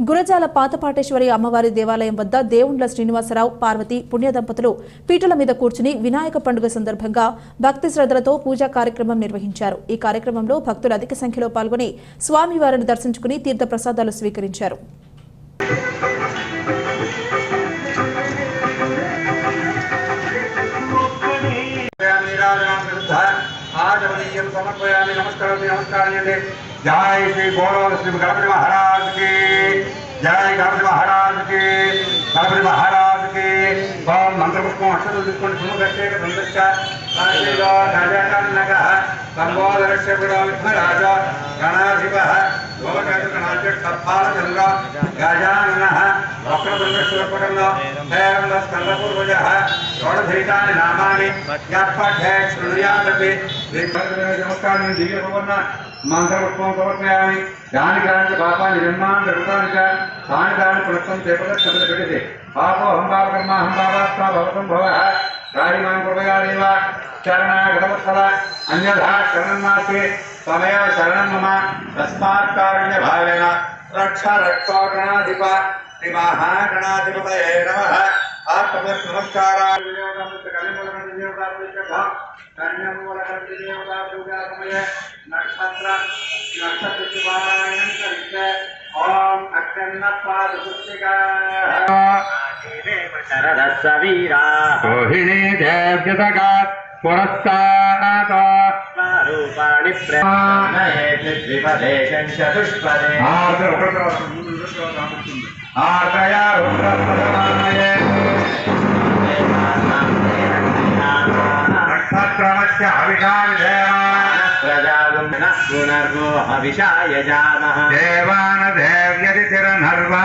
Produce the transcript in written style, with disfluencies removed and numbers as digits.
గురజాల పాతపాటేశ్వరి అమ్మవారి దేవాలయం వద్ద దేవుండ్ల శ్రీనివాసరావు పార్వతి పుణ్య దంపతులు పీటల మీద కూర్చుని వినాయక పండుగ సందర్భంగా భక్తి శ్రద్ధలతో పూజా కార్యక్రమం నిర్వహించారు। ఈ కార్యక్రమంలో భక్తులు అధిక సంఖ్యలో పాల్గొని స్వామివారిని దర్శించుకుని తీర్థ ప్రసాదాలు స్వీకరించారు। जय श्री बोलो श्री गणपति महाराज की जय, गणपति महाराज की, गणपति महाराज की। ओम मंत्र पुष्प अक्षत दिक्कुंड सुमुखस्य बंदश्च आशीर्वाद राजकन्नकः संबोधनस्य विघ्नराज गणाधिपः लोकगणनाथ सत्पालचंद्र गजाननः वक्रतुण्डशूर्पकर्णो हेरम्बस्कन्दपूर्वजः षोडशैतानि नामानि यत्पठे शृणुयादपि नमस्कारं दिव्यभुवनं मंत्रपुष्पं समर्पयामि। यानि कानि पापानि जन्मानि कृतानि च तानि तानि पुनस्तं तेपदशब्दघटिते पापो अहं पापकर्म अहं पापात्मा भवतं भवः कारिमां कृपयादेव शरणागतवत्सल अन्यथा शरणं नास्ति त्वमेव शरणं मम तस्मात् कारुण्यभावेन रक्ष रक्षोगणाधिप श्रीमहागणाधिपतये नमः। आत्मवत् नमस्काराः नक्षत्र ओम अक्षन्नपादपुस्तिका रोहिणी देव्यतगात् पुरस्तात् रूपाणि प्रेमये चतुष्पदे आर्तया रुद्रपदमानये नक्षत्रमस्य अभिषाविधेम पुनर्वो हविषा यजामः देवान देव्यति तिरनर्वा